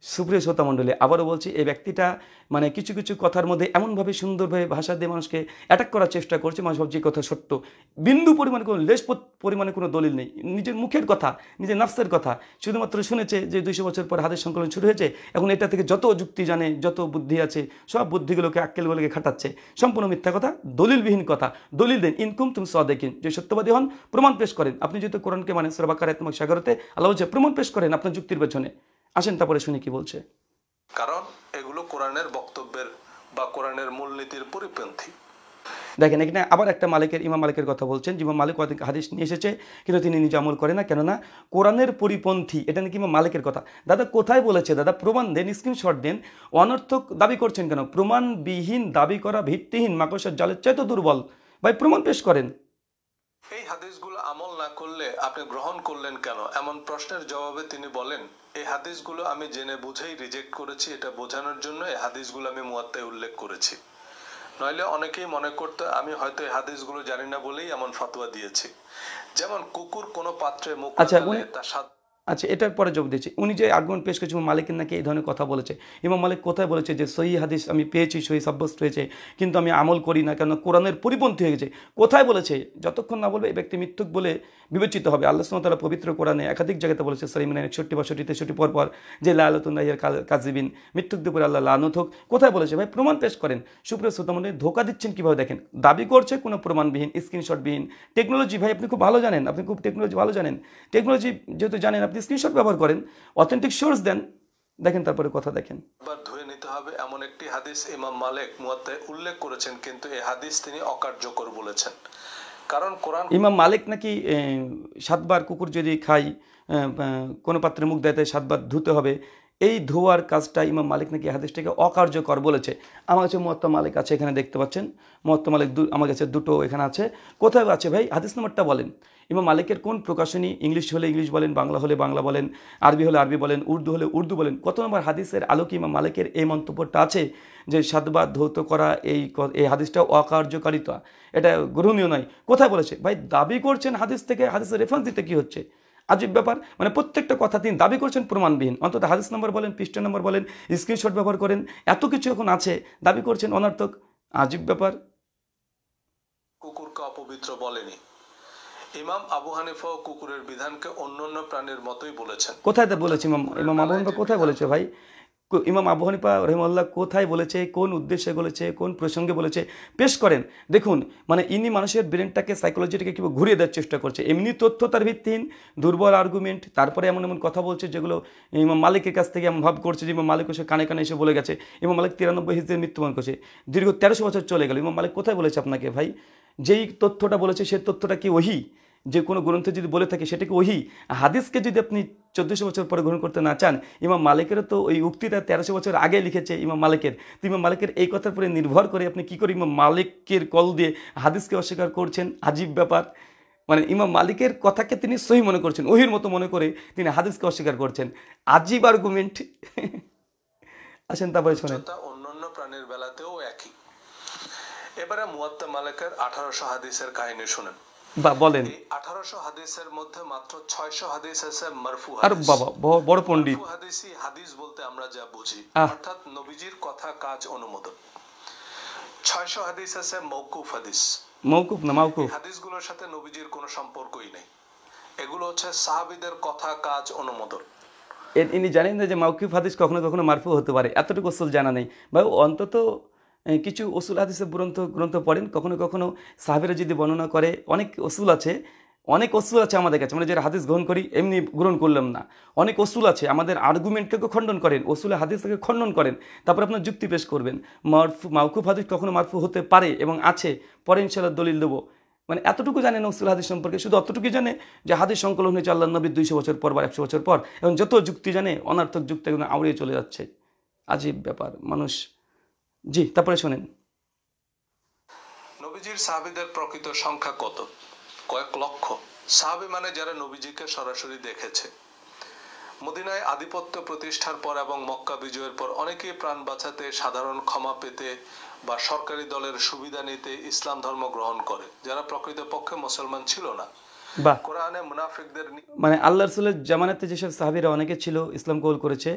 সুপ্রিয় শ্রোতা মণ্ডলী, আবারও বলছি, এই ব্যক্তিটা মানে কিছু কিছু কথার মধ্যে এমনভাবে সুন্দরভাবে ভাষা দিয়ে মানুষকে অ্যাটাক করার চেষ্টা করছে, মানুষ ভাবছে এই কথা সত্য। বিন্দু পরিমাণে কোনো লেশ পরিমাণে কোনো দলিল নেই, নিজের মুখের কথা, নিজের নাফসের কথা, শুধুমাত্র শুনেছে যে ২০০ বছর পর হাদিস সংকলন শুরু হয়েছে, এখন এটা থেকে যত যুক্তি জানে, যত বুদ্ধি আছে, সব বুদ্ধিগুলোকে আক্কেলগুলোকে খাটাচ্ছে। সম্পূর্ণ মিথ্যা কথা, দলিলবিহীন কথা। দলিল দেন, ইনকুম তুমি সাদিকিন, যে সত্যবাদী হন প্রমাণ পেশ করেন। আপনি যেহেতু কোরআনকে মানে সূরা বাকারা ১ আল্লাহ বলছে প্রমাণ পেশ করেন আপনার যুক্তির পেছনে। আসেন তারপরে শুনি কি বলছে। কারণ এগুলো কোরআনের বক্তব্যের বা কোরআনের মূলনীতির পরিপন্থী। দেখেন এখানে আবার একটা মালিকের, ইমাম মালিকের কথা বলছেন, যে ইমাম মালিক অনেক হাদিস নিয়ে এসেছে কিন্তু তিনি নিজে আমল করে না, কেননা কোরআনের পরিপন্থী। এটা নাকি ইমাম মালিকের কথা। দাদা কোথায় বলেছে? দাদা প্রমাণ দেন, স্ক্রিনশট দেন। অনর্থক দাবি করছেন কেন? প্রমাণবিহীন দাবি করা ভিত্তিহীন, মাকড়সার জালের চাইতে দুর্বল। ভাই প্রমাণ পেশ করেন। এই হাদিসগুলো আমল না করলে আপনি গ্রহণ করলেন কেন, এমন প্রশ্নের জবাবে তিনি বলেন, এই হাদিসগুলো আমি জেনে বুঝেই রিজেক্ট করেছি। এটা বোঝানোর জন্য এই হাদিসগুলো আমি মুওয়াত্তায় উল্লেখ করেছি। নইলে অনেকেই মনে করতো আমি হয়তো এই হাদিসগুলো জানি না বলেই এমন ফতোয়া দিয়েছি। যেমন কুকুর কোনো পাত্রে মুখ রাখলে তার স্বাদ। আচ্ছা, এটার পরে জবাব দিচ্ছি। উনি যে আর্গুমেন্ট পেশ করেছে মালিকের নাকি এই ধরনের কথা বলেছে, ইমাম মালিক কোথায় বলেছে যে সহি হাদিস আমি পেয়েছি, সহি সাব্যস্ত হয়েছে কিন্তু আমি আমল করি না, কেন কোরআনের পরিপন্থী হয়ে গেছে? কোথায় বলেছে? যতক্ষণ না বলবে এই ব্যক্তি মিথ্যুক বলে বিবেচিত হবে। আল্লাহ সুবহানাহু ওয়া তাআলা পবিত্র কোরআনে একাধিক জায়গাতে বলেছে, সূরা ইমরান ৬১, ৬২, ৬৩ পর যে লাআনাতুল্লাহিল কাযিবিন, মিথ্যুকদের উপরে আল্লাহ লানত হোক। কোথায় বলেছে ভাই? প্রমাণ পেশ করেন। সুপ্রিয় শ্রোতা মণ্ডলী, ধোঁকা দিচ্ছেন কিভাবে দেখেন। দাবি করছে কোনো প্রমাণবিহীন, স্ক্রিনশটবিহীন। টেকনোলজি ভাই আপনি খুব ভালো জানেন, আপনি খুব টেকনোলজি ভালো জানেন। টেকনোলজি যেহেতু জানেন, আপনি স্ক্রিনশট ব্যবহার করেন, অথেন্টিক সোর্স দেন, দেখেন তারপরে কথা দেখেন। ধুয়ে নিতে হবে এমন একটি হাদিস ইমাম মালিক মুওয়াত্তায় উল্লেখ করেছেন, কিন্তু এই হাদিস তিনি অকার্যকর বলেছেন। কারণ কোরআন, ইমাম মালিক নাকি ৭ বার কুকুর যদি খাই, কোনো পাত্রে মুখ দেয় ৭ বার ধুতে হবে, এই ধোয়ার কাজটা ইমাম মালিক নাকি হাদিসটাকে অকার্যকর বলেছে। আমার কাছে মুওয়াত্তা মালিক আছে, এখানে দেখতে পাচ্ছেন মুওয়াত্তা মালিক আমার কাছে দুটো এখানে আছে। কোথায় আছে ভাই? হাদিস নাম্বারটা বলেন। ইমাম মালিকের কোন প্রকাশনী? ইংলিশ হলে ইংলিশ বলেন, বাংলা হলে বাংলা বলেন, আরবি হলে আরবি বলেন, উর্দু হলে উর্দু বলেন। কত নম্বর হাদিসের আলোকে ইমাম মালিকের এই মন্তব্যটা আছে যে ৭ বার ধৌত করা এই হাদিসটা অকার্যকারিতা, এটা গ্রহণীয় নয়? কোথায় বলেছে ভাই? দাবি করছেন হাদিস থেকে, হাদিসের রেফারেন্স দিতে কি হচ্ছে? আজীব ব্যাপার। মানে প্রত্যেকটা কথা তিনি দাবি করছেন প্রমাণবিহীন। অন্তত হাদিস নম্বর বলেন, পৃষ্ঠা নম্বর বলেন, স্ক্রিনশট ব্যবহার করেন, এত কিছু এখন আছে, দাবি করছেন অনর্থক। আজীব ব্যাপার। কুকুরকে অপবিত্র বলেনি। ইমাম আবু হানিফাও কুকুরের বিধানকে অন্যান্য প্রাণীর মতোই বলেছেন। কোথায় বলেছে ইমাম আবু হানিফা? কোথায় বলেছে ভাই? ইমাম আবু হানিফা রহিমাহুল্লাহ কোথায় বলেছে, কোন উদ্দেশ্যে বলেছে, কোন প্রসঙ্গে বলেছে? পেশ করেন। দেখুন, মানে ইনি মানুষের ব্রেনটাকে, সাইকোলজিটাকে কীভাবে ঘুরিয়ে দেওয়ার চেষ্টা করছে। এমনি তথ্য তার ভিত্তিহীন, দুর্বল আর্গুমেন্ট, তারপরে এমন এমন কথা বলছে যেগুলো ইমাম মালিকের কাছ থেকে এমন ভাব করছে যে ইমাম মালিক এসে কানে কানে এসে বলে গেছে। ইমাম মালিক ৯৩ হিজরিতে মৃত্যুবরণ করেছে, দীর্ঘ ১৩০০ বছর চলে গেল। ইমাম মালিক কোথায় বলেছে আপনাকে ভাই? যেই তথ্যটা বলেছে সেই তথ্যটা কি ওহী? যে কোনো গ্রন্থে যদি বলে থাকে সেটা কি ওহী? হাদিসকে যদি আপনি ১৪০০ বছর পরে গ্রহণ করতে না চান, ইমাম মালিকেরও তো ওই উক্তিটা ১৩০০ বছর আগে লিখেছে ইমাম মালিকের। তো ইমাম মালিকের এই কথার উপরে নির্ভর করে আপনি কী করে ইমাম মালিকের কল দিয়ে হাদিসকে অস্বীকার করছেন? আজীব ব্যাপার। মানে ইমাম মালিকের কথাকে তিনি সহি মনে করছেন, ওহির মতো মনে করে তিনি হাদিসকে অস্বীকার করছেন। আজীব আর্গুমেন্ট। আসেন তারপরে শোনেন। অন্যান্য প্রাণীর বেলাতেও একই। এবারে মুওয়াত্তা মালিকের ১৮০০ হাদিসের কাহিনী শুনেন। বা বলেন। ১৮০০ হাদিসের মধ্যে মাত্র ৬০০ হাদিস আছে মারফু আর হাদিস। বাবা বড় পণ্ডিত। মারফু হাদিসই হাদিস বলতে আমরা যা বুঝি, অর্থাৎ নবীজির কথা কাজ অনুমোদন। ৬০০ হাদিস আছে মওকুফ হাদিস। মওকুফ না মাওকুফ। হাদিসগুলোর সাথে নবীজির কোনো সম্পর্কই নেই। এগুলো হচ্ছে সাহাবীদের কথা, কাজ, অনুমোদন। ইনি জানেন না যে মাউকুফ হাদিস কখনো কখনো মারফু হতে পারে, এতটুকু উসুল জানা নেই, বা অন্তত কিছু উসুল হাদিসের গ্রন্থ গ্রন্থ পড়েন, কখনো কখনো সাহাবীরা যদি বর্ণনা করে, অনেক উসুল আছে, অনেক উসুল আছে আমাদের কাছে, মানে যারা হাদিস গ্রহণ করি এমনি গ্রহণ করলাম না, অনেক উসুল আছে আমাদের আর্গুমেন্টকে খণ্ডন করেন, উসুলে হাদিসকে খণ্ডন করেন, তারপর আপনার যুক্তি পেশ করবেন। মাউকুফ হাদিস কখনো মারফু হতে পারে এবং আছে, পরে ইনশাআল্লাহ দলিল দেবো। মানে এতটুকু জানে না উসুল হাদিস সম্পর্কে, শুধু অতটুকু জানে যে হাদিস সংকলন হয়েছে আল্লাহ নবীর 200 বছর পর বা 100 বছর পর, এবং যত যুক্তি জানে অনর্থক যুক্তি আউড়িয়ে চলে যাচ্ছে। আজীব ব্যাপার মানুষ। জি, তারপরে শোনেন। নবীজির সাহাবীদের প্রকৃত সংখ্যা কত? কয়েক লক্ষ। সাহাবী মানে যারা নবীজিকে সরাসরি দেখেছে। মদিনায় আধিপত্য প্রতিষ্ঠার পর এবং মক্কা বিজয়ের পর অনেকেই প্রাণ বাঁচাতে, সাধারণ ক্ষমা পেতে বা সরকারি দলের সুবিধা নিতে ইসলাম ধর্ম গ্রহণ করে, যারা প্রকৃতপক্ষে মুসলমান ছিল না। বাহ, কোরআনে মুনাফিকদের মানে আল্লাহ রাসূলের জামানাতে যেসব সাহাবীরা অনেকে ছিল ইসলাম কবুল করেছে,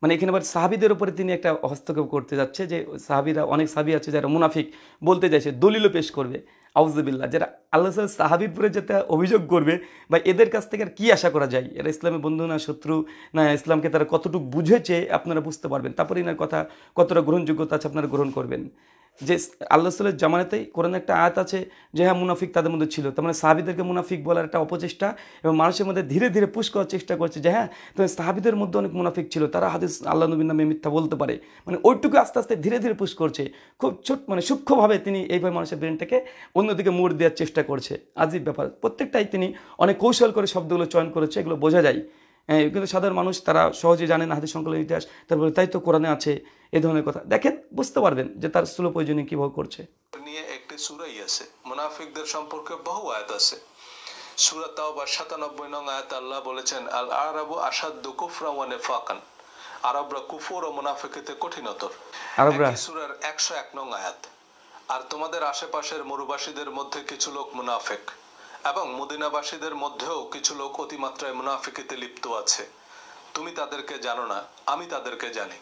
মানে এখানে আবার সাহাবীদের উপরে তিনি একটা হস্তক্ষেপ করতে যাচ্ছে যে সাহাবীরা, অনেক সাহাবী আছে যারা মুনাফিক বলতে যাচ্ছে, দলিলও পেশ করবে, আউযুবিল্লাহ, যারা আল্লাহ রাসূলের সাহাবীর উপরে যেটা অভিযোগ করবে, বা এদের কাছ থেকে আর কি আশা করা যায়, এরা ইসলামের বন্ধু না শত্রু, না ইসলামকে তারা কতটুকু বুঝেছে আপনারা বুঝতে পারবেন, তারপরে এনার কথা কতটা গ্রহণযোগ্যতা আছে আপনারা গ্রহণ করবেন। যে আল্লাহ রাসূলের জামানাতেই কোরআনে একটা আয়াত আছে যে হ্যাঁ মুনাফিক তাদের মধ্যে ছিল, তার মানে সাহাবীদেরকে মুনাফিক বলার একটা অপচেষ্টা, এবং মানুষের মধ্যে ধীরে ধীরে পুশ করার চেষ্টা করছে যে হ্যাঁ তোমার সাহাবীদের মধ্যে অনেক মুনাফিক ছিল, তারা হাদিস আল্লাহ নবীর নামে মিথ্যা বলতে পারে, মানে ওইটুকু আস্তে আস্তে ধীরে ধীরে পুশ করছে, খুব মানে সূক্ষ্মভাবে তিনি এইভাবে মানুষের ব্রেনটাকে অন্যদিকে মোড় দেওয়ার চেষ্টা করছে। আজীব ব্যাপার, প্রত্যেকটাই তিনি অনেক কৌশল করে শব্দগুলো চয়ন করেছে, এগুলো বোঝা যায়। কিন্তু সাধারণ মানুষ তারা সহজে জানে না হাদিস সংকলনের ইতিহাস, তারপরে তাই তো কোরআনে আছে এই ধরনের কথা, দেখেন বুঝতে পারবেন যে তার স্থূল প্রয়োজনীয় কীভাবে করছে। নিয়ে একটি সূরাই আছে, মুনাফিকদের সম্পর্কে বহু আয়াত আছে। সূরা তাওবা 97 নং আয়াতে আল্লাহ বলেছেন, আল আরাবু আশাদ্দু কুফরা ওয়া নিফাকান, আরবরা কুফর ও মুনাফিকিতে কঠিনতর। আরবরা সূরার 101 নং আয়াত, আর তোমাদের আশেপাশের মরুবাসীদের মধ্যে কিছু লোক মুনাফিক, এবং মদিনাবাসীদের মধ্যেও কিছু লোক অতিমাত্রায় মুনাফিকিতে লিপ্ত আছে, তুমি তাদেরকে জানো না, আমি তাদেরকে জানি।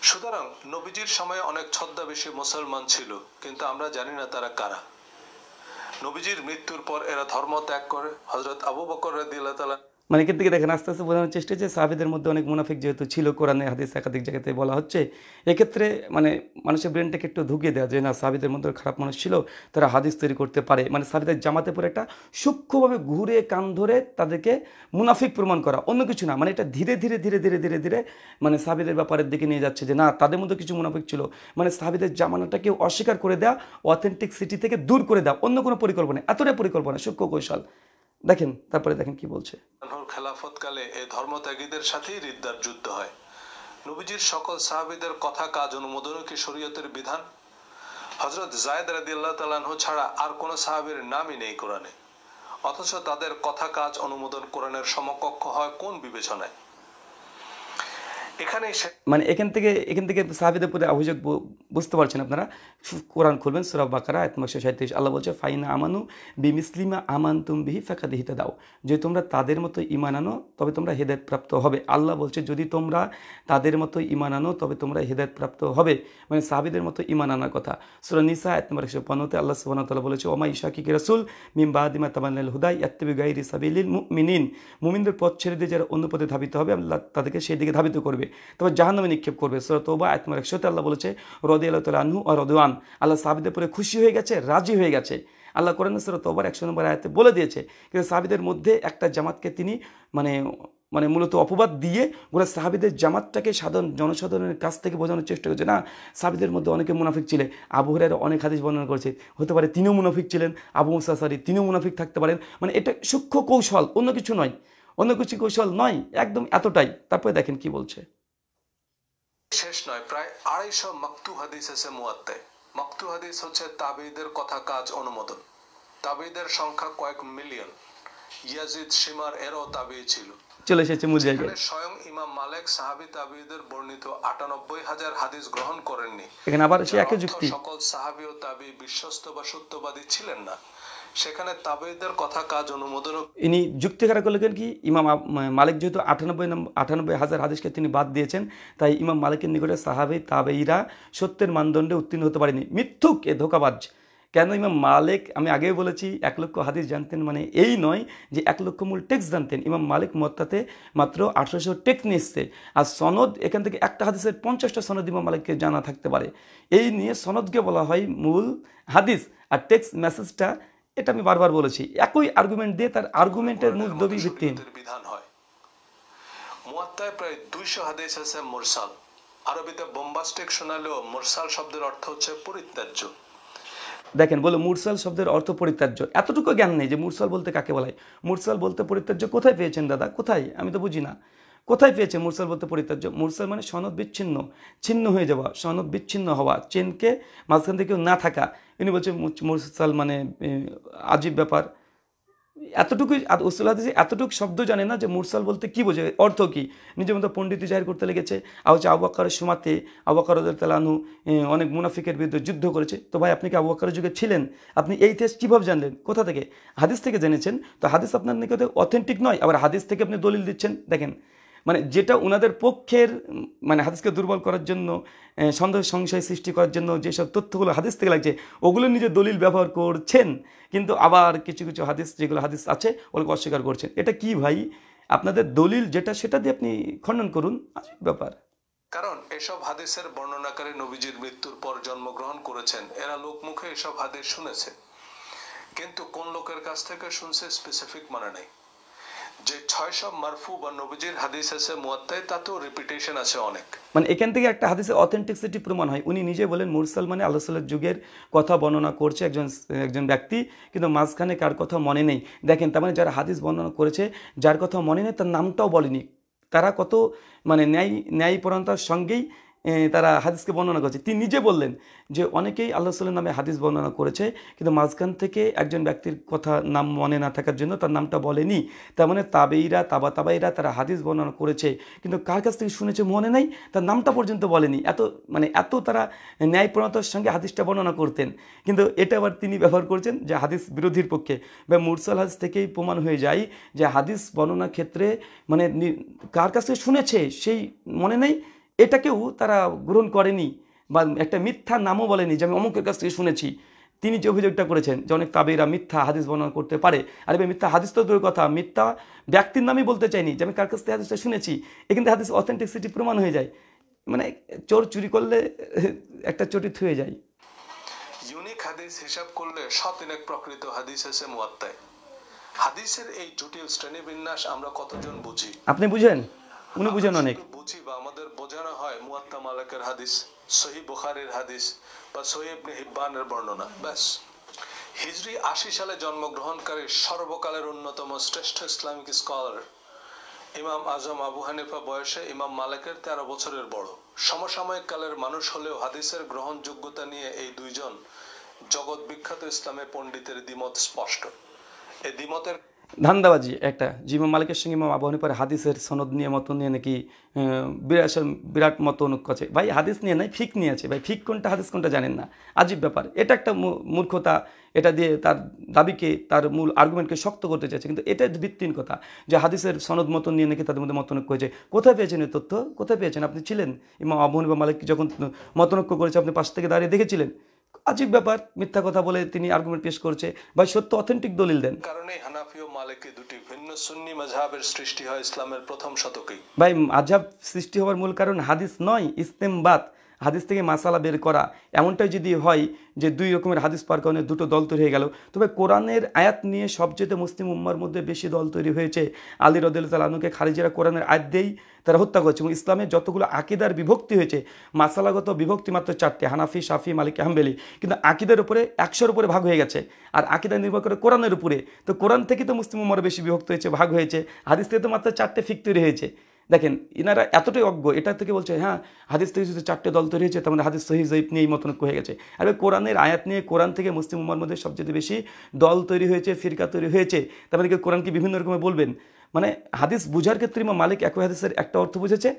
সুতরাং নবীজির সময়ে অনেক ছদ্মবেশী মুসলমান ছিল, কিন্তু আমরা জানি না তারা কারা। নবীজির মৃত্যুর পর এরা ধর্ম ত্যাগ করে হযরত আবু বকর রাদিয়াল্লাহু তাআলা, মানে এখান থেকে দেখেন আস্তে আস্তে বোঝানোর চেষ্টা যে সাহাবীদের মধ্যে অনেক মুনাফিক যেহেতু ছিল, কোরআনে হাদিস একাধিক জায়গাতে বলা হচ্ছে, এক্ষেত্রে মানে মানুষের ব্রেনটাকে একটু ঢুকিয়ে দেওয়া যে না সাহাবীদের মধ্যে খারাপ মানুষ ছিল, তারা হাদিস তৈরি করতে পারে, মানে সাহাবীদের জামাতে পরে একটা সূক্ষ্মভাবে ঘুরে কান ধরে তাদেরকে মুনাফিক প্রমাণ করা, অন্য কিছু না, মানে এটা ধীরে ধীরে ধীরে ধীরে ধীরে ধীরে মানে সাহাবীদের ব্যাপারের দিকে নিয়ে যাচ্ছে যে না তাদের মধ্যে কিছু মুনাফিক ছিল, মানে সাহাবীদের জামানাটাকে অস্বীকার করে দেওয়া, অথেন্টিকসিটি থেকে দূর করে দেওয়া, অন্য কোনো পরিকল্পনা, এতটাই পরিকল্পনা, সূক্ষ্ম কৌশল। দেখেন তারপরে দেখেন কি বলছে। খেলাফতকালে এই ধর্মত্যাগীদের সাথেই রিদ্দার যুদ্ধ হয়। নবীজির সকল সাহাবীদের কথা, কাজ, অনুমোদনও কি শরীয়তের বিধান? হযরত যায়েদ রাদিয়াল্লাহু তাআলা আনহু ছাড়া আর কোন সাহাবীর নামই নেই কোরআনে, অথচ তাদের কথা, কাজ, অনুমোদন কোরআনের সমকক্ষ হয় কোন বিবেচনায়? মানে এখান থেকে সাহাবীদের প্রতি অভিযোগ বুঝতে পারছেন আপনারা। কোরআন খুলবেন, সূরা বাকারা আয়াত 137, আল্লাহ বলছে ফাইনা আমানু বিমিসলিমা আমানতুম বিহি ফাকাদ ইহতাদাউ, যে তোমরা তাদের মতো ঈমান আনো তবে তোমরা হেদায়েত প্রাপ্ত হবে। আল্লাহ বলছে যদি তোমরা তাদের মতো ঈমান আনো তবে তোমরা হেদায়েত প্রাপ্ত হবে, মানে সাহাবীদের মতো ঈমান আনার কথা। সূরা নিসা আয়াত নম্বর 115 আল্লাহ সুবহানাহু ওয়া তাআলা বলেছে ওমা ইশাকিকি রাসূল মিন বাদি মা তাবান্নাল হুদা ইয়াত্তাবি গায়রি সাবিলিল মুমিনিন, মুমিনদের পথ ছেড়ে দিয়ে যারা অন্য পথে ধাবিত হবে আল্লাহ তাদেরকে সেই দিকে ধাবিত করবে, তবে জাহান্নামে নিক্ষেপ করবে। সূরা তাওবা আয়াত নম্বর 100 আল্লাহ বলেছে রাদিয়াল্লাহু তাআলা আনহু ওয়া রাদওয়ান, আল্লাহ সাহাবীদের উপরে খুশি হয়ে গেছে, রাজি হয়ে গেছে। আল্লাহ কোরআন সূরা তাওবার 100 নম্বর আয়াতে বলে দিয়েছে, কিন্তু সাহাবীদের মধ্যে একটা জামাতকে তিনি মানে মূলত অপবাদ দিয়ে গোটা সাহাবীদের জামাতটাকে সাধারণ জনসাধারণের কাছ থেকে বোঝানোর চেষ্টা করছে না সাহাবীদের মধ্যে অনেকে মুনাফিক ছিলেন। আবু হুরায়রা অনেক হাদিস বর্ণনা করেছে, হতে পারে তিনিও মুনাফিক ছিলেন, আবু মুসা আশআরী তিনিও মুনাফিক থাকতে পারেন, মানে এটা সূক্ষ্ম কৌশল, অন্য কিছু নয়, অন্য কিছু কৌশল নয়, একদম এতটাই। তারপরে দেখেন কি বলছে। শেষ নয়, প্রায় 250 মাকতু হাদিস আছে মুয়াত্তায়। মাকতু হাদিস হচ্ছে তাবেঈদের কথা, কাজ, অনুমোদন। তাবেঈদের সংখ্যা কয়েক মিলিয়ন। ইয়াজিদ শিমার এরও তাবেঈ ছিল। চলে এসেছে মূল জায়গায়। স্বয়ং ইমাম মালিক সাহাবী তাবেঈদের বর্ণিত 98,000 হাদিস গ্রহণ করেননি। এখানে আবার সে একই যুক্তি, সকল সাহাবী ও তাবেঈ বিশ্বস্ত বা সত্যবাদী ছিলেন না, সেখানে তাবেঈদের কথা, কাজ, অনুমোদন। ইনি যুক্তি খাড়া করলেন কি ইমাম মালিক যেহেতু 98,000 হাদিসকে তিনি বাদ দিয়েছেন, তাই ইমাম মালিকের নিকটে সাহাবী তাবেঈরা সত্যের মানদণ্ডে উত্তীর্ণ হতে পারেনি, মিথ্যুক, এ ধোঁকাবাজ। কেন ইমাম মালিক, আমি আগেই বলেছি 1 লক্ষ হাদিস জানতেন মানে এই নয় যে 1 লক্ষ মূল টেক্সট জানতেন। ইমাম মালিক মুয়াত্তাতে মাত্র 1800 টেক্সট নিয়ে এসছে। আর সনদ, এখান থেকে একটা হাদিসের 50টা সনদ ইমাম মালিককে জানা থাকতে পারে। এই নিয়ে সনদকে বলা হয় মূল হাদিস, আর টেক্সট মেসেজটা, এটা আমি বারবার বলেছি, একই আর্গুমেন্ট দিয়ে তার আর্গুমেন্টের মূল দবি ভিত্তিহীন। বিধান হয়। মুয়াত্তায় প্রায় 200 হাদিস আছে মুরসাল। আরবিতে বোম্বাস্টিক শোনালেও মুরসাল শব্দের অর্থ হচ্ছে পরিত্যাজ্য। দেখেন, বলে মুরসাল শব্দের অর্থ পরিত্যাজ্য, এতটুকু জ্ঞান নেই যে মুরসাল বলতে কাকে বলে। মুরসাল বলতে পরিত্যাজ্য কোথায় পেয়েছেন দাদা, কোথায়? আমি তো বুঝি না কোথায় পেয়েছে মুরসাল বলতে পরিত্যাজ্য। মুরসাল মানে সনদ বিচ্ছিন্ন, ছিন্ন হয়ে যাওয়া, সনদ বিচ্ছিন্ন হওয়া, চেনকে মাঝখান থেকে কেউ না থাকা। ইনি বলছে মুরসাল মানে আজীব ব্যাপার। এতটুকুই উসুল হাদিসে এতটুকু শব্দ জানে না যে মুরসাল বলতে কি বোঝে, অর্থ কি। নিজের মতো পণ্ডিতি জাহির করতে লেগেছে। আর হচ্ছে আবু বকরের সময়তে আবু বকর রাদিয়াল্লাহু আনহু অনেক মুনাফিকের বিরুদ্ধে যুদ্ধ করেছে। তো ভাই, আপনি কি আবু বকরের যুগে ছিলেন? আপনি এই ইতিহাস কীভাবে জানলেন? কোথা থেকে? হাদিস থেকে জেনেছেন। তো হাদিস আপনার নিকটে অথেন্টিক নয়, আবার হাদিস থেকে আপনি দলিল দিচ্ছেন। দেখেন, মানে যেটা ওনাদের পক্ষের, মানে হাদিসকে দুর্বল করার জন্য, সন্দেহ সংশয় সৃষ্টি করার জন্য যেসব তথ্যগুলো হাদিস থেকে লাগছে, ওগুলো নিজে দলিল ব্যবহার করছেন। কিন্তু আবার কিছু কিছু হাদিস, যেগুলো হাদিস আছে, ওগুলোকে অস্বীকার করছেন। এটা কি ভাই? আপনাদের দলিল যেটা, সেটা দিয়ে আপনি খণ্ডন করুন। আজব ব্যাপার। কারণ এসব হাদিসের বর্ণনাকারী নবীজির মৃত্যুর পর জন্মগ্রহণ করেছেন। এরা লোকমুখে এসব হাদিস শুনেছে, কিন্তু কোন লোকের কাছ থেকে শুনছে স্পেসিফিক মানে নেই। যে 600 মারফু বা নবীজির হাদিস আছে মুয়াত্তায়, তাতেও রিপিটেশন আছে অনেক। মানে এখান থেকে একটা হাদিসের অথেন্টিসিটি প্রমাণ হয়। উনি নিজে বলেন মুরসাল মানে আল্লাহ সাল্লাল্লাহু যুগের কথা বর্ণনা করছে একজন ব্যক্তি, কিন্তু মাঝখানে কার কথা মনে নেই। দেখেন, তার মানে যারা হাদিস বর্ণনা করেছে, যার কথা মনে নেই, তার নামটাও বলেনি। তারা কত মানে ন্যায়পরায়ণতার সঙ্গেই তারা হাদিসকে বর্ণনা করছে। তিনি নিজে বললেন যে অনেকেই আল্লাহ সাল্লাল্লাহু নামে হাদিস বর্ণনা করেছে, কিন্তু মাঝখান থেকে একজন ব্যক্তির কথা নাম মনে না থাকার জন্য তার নামটা বলেনি। তার মানে তাবেইরা, তাবাইরা তারা হাদিস বর্ণনা করেছে, কিন্তু কার কাছ থেকে শুনেছে মনে নেই, তার নামটা পর্যন্ত বলেনি। এত তারা ন্যায়পরায়ণতার সঙ্গে হাদিসটা বর্ণনা করতেন। কিন্তু এটা আবার তিনি ব্যবহার করছেন যে হাদিস বিরোধীর পক্ষে। বা মুরসাল হাদিস থেকেই প্রমাণ হয়ে যায় যে হাদিস বর্ণনার ক্ষেত্রে মানে কার কাছ থেকে শুনেছে সেই মনে নেই, এটাকেও তারা গ্রহণ করেনি, বা একটা মিথ্যা নামও বলেনি যে আমি অমুকের কাছ থেকে শুনেছি। তিনি যে অভিযোগটা করেছেন যে অনেক তাবেইরা মিথ্যা হাদিস বর্ণনা করতে পারে। আর এবার মিথ্যা হাদিস তো দূরের কথা, মিথ্যা ব্যক্তির নামই বলতে চাইনি যে আমি কার কাছ থেকে হাদিসটা শুনেছি। এখান থেকে হাদিস অথেন্টিসিটি প্রমাণ হয়ে যায়। মানে চোর চুরি করলে একটা চটি থুয়ে যায়। ইউনিক হাদিস হিসাব করলে শতিনেক প্রকৃত হাদিস আছে মুয়াত্তায়। হাদিসের এই জটিল শ্রেণীবিন্যাস আমরা কতজন বুঝি? আপনি বুঝেন? উনি বুঝেন অনেক। বুঝি বা আমাদের বোঝানো হয় মুয়াত্তা মালিকের হাদিস, সহিহ বুখারীর হাদিস বা সহিহ ইবনে হিব্বানের বর্ণনা, ব্যাস। হিজরি 80 সালে জন্মগ্রহণকারী সর্বকালের অন্যতম শ্রেষ্ঠ ইসলামিক স্কলার ইমাম আজম আবু হানিফা বয়সে ইমাম মালিকের 13 বছরের বড়। সমসাময়িক কালের মানুষ হলেও হাদিসের গ্রহণযোগ্যতা নিয়ে এই দুইজন জগৎ বিখ্যাত ইসলামের পণ্ডিতের দ্বিমত স্পষ্ট। এই দ্বিমতের ধান্দাবাজি একটা, ইমাম মালিকের সঙ্গে ইমাম আবু হানিফার হাদিসের সনদ নিয়ে মত নিয়ে নাকি বিরাট মত অনুক আছে। ভাই হাদিস নিয়ে নাই, ফিক নিয়ে আছে। ভাই ফিক কোনটা, হাদিস কোনটা জানেন না, আজীব ব্যাপার। এটা একটা মূর্খতা। এটা দিয়ে তার দাবিকে, তার মূল আর্গুমেন্টকে শক্ত করতে চাইছে, কিন্তু এটা ভিত্তিহীন কথা যে হাদিসের সনদ মতন নিয়ে নাকি তাদের মধ্যে মতনৈক্য হয়েছে। কোথায় পেয়েছেন এই তথ্য? কোথায় পেয়েছেন? আপনি ছিলেন ইমাম আবু হানিফা মালিক যখন মতনৈক্য করেছে, আপনি পাশ থেকে দাঁড়িয়ে দেখেছিলেন? আজীব ব্যাপার। মিথ্যা কথা বলে তিনি আর্গুমেন্ট পেশ করছে। ভাই সত্য অথেন্টিক দলিল দেন। কারণে হানাফি ও মালিকি দুটি ভিন্ন সুন্নি মাযহাবের সৃষ্টি হয় ইসলামের প্রথম শতকেই। ভাই মাযহাব সৃষ্টি হওয়ার মূল কারণ হাদিস নয়, ইস্তেমবাত, হাদিস থেকে মাসালা বের করা। এমনটাই যদি হয় যে দুই রকমের হাদিস পাওয়ার কারণে দুটো দল তৈরি হয়ে গেল, তবে কোরআনের আয়াত নিয়ে সবচেয়ে মুসলিম উম্মার মধ্যে বেশি দল তৈরি হয়েছে। আলী রাদিয়াল্লাহু তাআলা আনহুকে খারিজিরা কোরআনের আয়াত দিয়েই তারা হত্যা করেছে। এবং ইসলামের যতগুলো আকিদার বিভক্তি হয়েছে, মাসালাগত বিভক্তি মাত্র 4টে, হানাফি, শাফি, মালিকি, হাম্বলি, কিন্তু আকিদার উপরে 100-এর উপরে ভাগ হয়ে গেছে। আর আকিদা নির্ভর করে কোরআনের উপরে। তো কোরআন থেকে তো মুসলিম উম্মার বেশি বিভক্ত হয়েছে, ভাগ হয়েছে। হাদিস থেকে তো মাত্র 4টে ফিক তৈরি হয়েছে। দেখেন, ইনারা এতটাই অজ্ঞ, এটা থেকে বলছে হ্যাঁ হাদিস থেকে যদি 4টে দল তৈরি হয়েছে, তার মানে হাদিস সহিহ জয়ীফ নিয়ে এই মতনৈক্য হয়ে গেছে। আর কোরআনের আয়াত নিয়ে, কোরআন থেকে মুসলিম উম্মার মধ্যে সবচেয়ে বেশি দল তৈরি হয়েছে, ফিরকা তৈরি হয়েছে। তার মানে কোরআন কি বিভিন্ন রকমের বলবেন? মানে হাদিস বুঝার ক্ষেত্রে ইমাম মালিক একই হাদিসের একটা অর্থ বুঝেছে,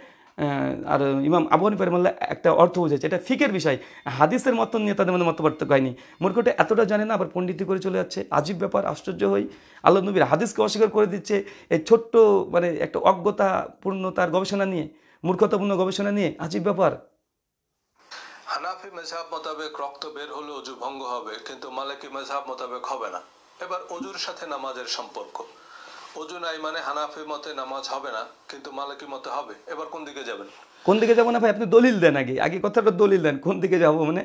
আর ইমাম আবু হানিফা রাহিমাহুল্লাহ একটা অর্থ বুঝেছে। এটা ফিকের বিষয়, হাদিসের মতন নিয়ে তাদের মধ্যে মত পার্থক্য হয়নি। মূর্খটা এতটা জানে না, আবার পণ্ডিতি করে চলে যাচ্ছে। আজীব ব্যাপার, আশ্চর্য হই। আল্লাহ নবীর হাদিসকে অস্বীকার করে দিচ্ছে এই ছোট্ট মানে একটা অজ্ঞতাপূর্ণ তার গবেষণা নিয়ে, মূর্খতাপূর্ণ গবেষণা নিয়ে। আজীব ব্যাপার। হানাফি মেযহাব মোতাবেক রক্ত বের হলে অজু ভঙ্গ হবে, কিন্তু মালিকি মেযহাব মোতাবেক হবে না। এবার অজুর সাথে নামাজের সম্পর্ক। অজু নাই মানে হানাফি মতে নামাজ হবে না, কিন্তু মালিকি মতে হবে। এবার কোন দিকে যাবেন? কোন দিকে যাবো না ভাই, আপনি দলিল দেন, আগে আগে কথাটা দলিল দেন, কোন দিকে যাবো মানে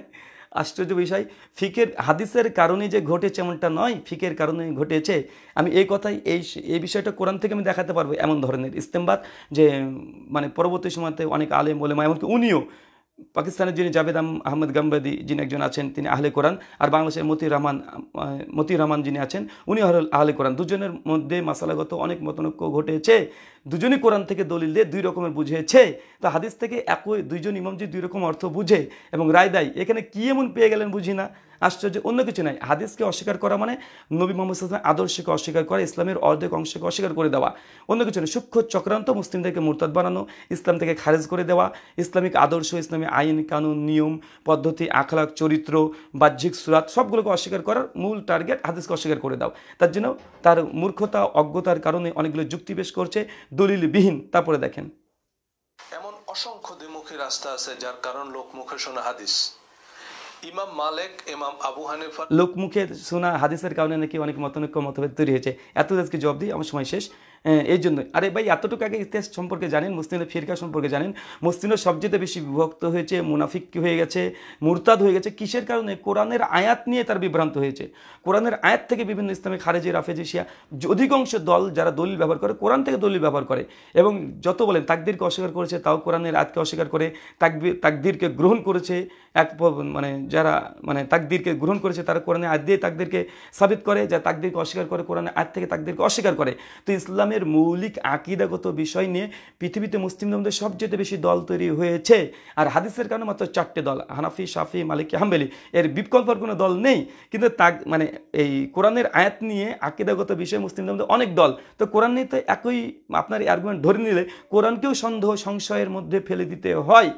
আশ্চর্য বিষয়। ফিকের হাদিসের কারণে যে ঘটেছে এমনটা নয়, ফিকের কারণে ঘটেছে। আমি এই কথাই এই বিষয়টা কোরআন থেকে আমি দেখাতে পারবো, এমন ধরনের ইস্তেমবাদ যে মানে পরবর্তী সময়তে অনেক আলেম ওলেমা, এমনকি উনিও, পাকিস্তানের যিনি জাভেদ আহমদ গাম্বাদি যিনি একজন আছেন, তিনি আহলে কোরআন, আর বাংলাদেশের মতিউর রহমান যিনি আছেন, উনি আহলে কোরআন। দুজনের মধ্যে মাসালাগত অনেক মতনৈক্য ঘটেছে, দুজনই কোরআন থেকে দলিল দিয়ে দুই রকমের বুঝেছে। তো হাদিস থেকে একই দুইজন ইমাম যে দুই রকম অর্থ বুঝে এবং রায় দেয়, এখানে কি এমন পেয়ে গেলেন বুঝি না। আশ্চর্য, অন্য কিছু নাই। হাদিসকে অস্বীকার করা মানে নবী মোহাম্মদ সাল্লাল্লাহু আলাইহি ওয়াসাল্লামের আদর্শকে অস্বীকার করা, ইসলামের অর্ধেক অংশকে অস্বীকার করে দেওয়া, অন্য কিছু নয়। সূক্ষ্ম চক্রান্ত, মুসলিমদেরকে মুরতাদ বানানো, ইসলাম থেকে খারেজ করে দেওয়া, ইসলামিক আদর্শ, ইসলামী আইন কানুন নিয়ম পদ্ধতি আখলাক চরিত্র বাহ্যিক সুরাত সবগুলোকে অস্বীকার করার মূল টার্গেট হাদিসকে অস্বীকার করে দাও। তার জন্য তার মূর্খতা অজ্ঞতার কারণে অনেকগুলো যুক্তি পেশ করছে দলিলবিহীন। তারপরে দেখেন, এমন অসংখ্য দ্বিমুখী রাস্তা আছে যার কারণ লোক মুখে শোনা হাদিস। ইমাম মালিক, ইমাম আবু হানিফা, লোকমুখে শোনা হাদিসের কারণে নাকি অনেক মতনৈক্য মতভেদ তৈরি হয়েছে। এত আজকে জবাব দিই, আমার সময় শেষ। এই জন্য আরে ভাই, এতটুকু আগে ইতিহাস সম্পর্কে জানেন, মুসলিমের ফিরকা সম্পর্কে জানেন। মুসলিমের সবচেয়ে বেশি বিভক্ত হয়েছে, মুনাফিক হয়ে গেছে, মুরতাদ হয়ে গেছে কিসের কারণে? কোরআনের আয়াত নিয়ে তার বিভ্রান্ত হয়েছে। কোরআনের আয়াত থেকে বিভিন্ন ইসলামে খারেজি রাফেজি শিয়া অধিকাংশ দল যারা দলিল ব্যবহার করে, কোরআন থেকে দলিল ব্যবহার করে, এবং যত বলেন তাকদীরকে অস্বীকার করেছে, তাও কোরআনের আয়াতকে অস্বীকার করে, তাকদীরকে গ্রহণ করেছে। মানে যারা মানে তাকদীরকে গ্রহণ করেছে তারা কোরআনে আয়াত দিয়ে তাকদীরকে সাবিত করে, যা তাকদীরকে অস্বীকার করে কোরআনের আয়াত থেকে তাকদীরকে অস্বীকার করে। তো ইসলামের মৌলিক আকীদাগত বিষয় নিয়ে পৃথিবীতে মুসলিমদের মধ্যে সবচেয়ে বেশি দল তৈরি হয়েছে। আর হাদিসের কারণে মাত্র 4টে দল, হানাফি, শাফি, মালিকি, হাম্বলি, এর বিকল্পের কোনো দল নেই। কিন্তু মানে এই কোরআনের আয়াত নিয়ে আকীদাগত বিষয়ে মুসলিমদের মধ্যে অনেক দল। তো কোরআন নিয়ে তো একই আপনার এই আর্গুমেন্ট ধরে নিলে কোরআনকেও সন্দেহ সংশয়ের মধ্যে ফেলে দিতে হয়।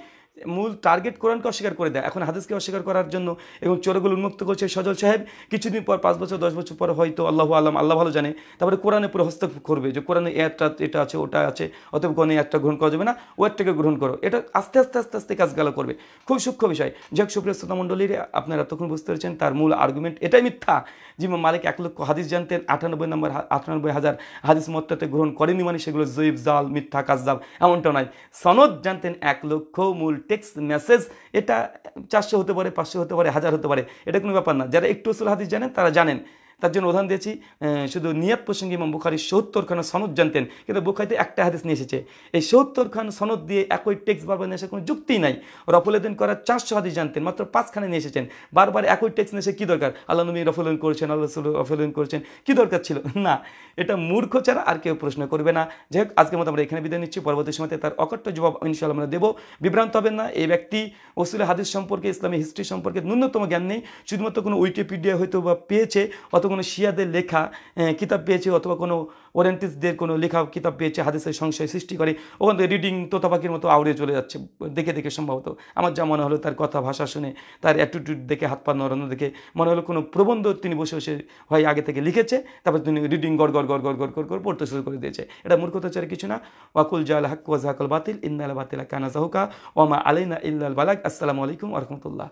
মূল টার্গেট কোরআনকে অস্বীকার করে দেয়, এখন হাদিসকে অস্বীকার করার জন্য এবং চোরগুলো উন্মুক্ত করছে সজল সাহেব। কিছুদিন পর 5 বছর 10 বছর পর হয়তো আল্লাহ আলম, আল্লাহ ভালো জানে, তারপরে কোরআনে পুরো হস্তক্ষেপ করবে যে কোরআনে এটা আছে ওটা আছে, অতএব কোরআনে একটা গ্রহণ করা যাবে না, ও একটাকে গ্রহণ করো। এটা আস্তে আস্তে আস্তে আস্তে কাজগুলো করবে, খুব সূক্ষ্ম বিষয়। যাক সুপ্রিয় শ্রোতা মণ্ডলীর, আপনারা এতক্ষণ বুঝতে পেরেছেন তার মূল আর্গুমেন্ট এটাই মিথ্যা। যিনি মালিক 1 লক্ষ হাদিস জানতেন, 98,000 হাদিস মত্তাতে গ্রহণ করেনি মানে সেগুলো জয়ীফ, জাল, মিথ্যা, কাযযাব এমনটা নয়। সনদ জানতেন 1 লক্ষ, মূল টেক্সট মেসেজ এটা 400 হতে পারে, 500 হতে পারে, 1000 হতে পারে, এটা কোনো ব্যাপার না। যারা একটু উসুল হাদিস জানেন তারা জানেন। তার জন্য উদাহরণ দিয়েছি, শুধু নিয়াত প্রসঙ্গে ইমাম বুখারী 70 খানা সনদ জানতেন, কিন্তু বুখারীতে একটা হাদিস নিয়ে এসেছে। এই 70 খান সনদ দিয়ে একই টেক্সট বারবার নিয়ে আসার কোনো যুক্তি নাই। রফুলউদ্দিন করার 400 হাদিস জানতেন, মাত্র 5 খানে নিয়ে এসেছেন। বারবার একই টেক্সট নিয়ে এসে কী দরকার? আল্লাহ নবী রফুলউদ্দিন করেছেন, আল্লাহ রাসূল রফুলউদ্দিন করেছেন, কী দরকার ছিল? না, এটা মূর্খ ছাড়া আর কেউ প্রশ্ন করবে না। যাই হোক, আজকের মতো আমরা এখানে বিদায় নিচ্ছি। পরবর্তী সময়তে তার অকট্য জবাব ইনশাআল্লাহ আমরা দেবো। বিভ্রান্ত হবেন না। এই ব্যক্তি উসুল হাদিস সম্পর্কে, ইসলামী হিস্ট্রি সম্পর্কে ন্যূনতম জ্ঞান নেই। শুধুমাত্র কোনো উইকিপিডিয়া হয়তো বা পেয়েছে, অত কোনো শিয়াদের লেখা কিতাব পেয়েছে, অথবা কোনো ওরিয়েন্টিস্টদের কোনো লেখা কিতাব পেয়েছে, হাদিসের সংশয় সৃষ্টি করে ওখান থেকে রিডিং তোতা পাখির মতো আউড়ে চলে যাচ্ছে দেখে দেখে। সম্ভবত আমার যা মনে হলো, তার কথা ভাষা শুনে, তার অ্যাটিটিউড দেখে, হাত পা নড়ানো দেখে মনে হলো কোনো প্রবন্ধ তিনি বসে বসে হয় আগে থেকে লিখেছে, তারপর তিনি রিডিং গড় গড় গড় গড় গড় গড় করে পড়তে শুরু করে দিয়েছে। এটা মূর্খতা ছাড়া কিছু না। ওয়াকুল জাল হক ওয়া যাকাল বাতিল ইন্নাল বাতিলা কানা যাহুকা ওয়া মা আলাইনা ইল্লাল বালাগ। আসসালামু আলাইকুম ওয়া রাহমাতুল্লাহ।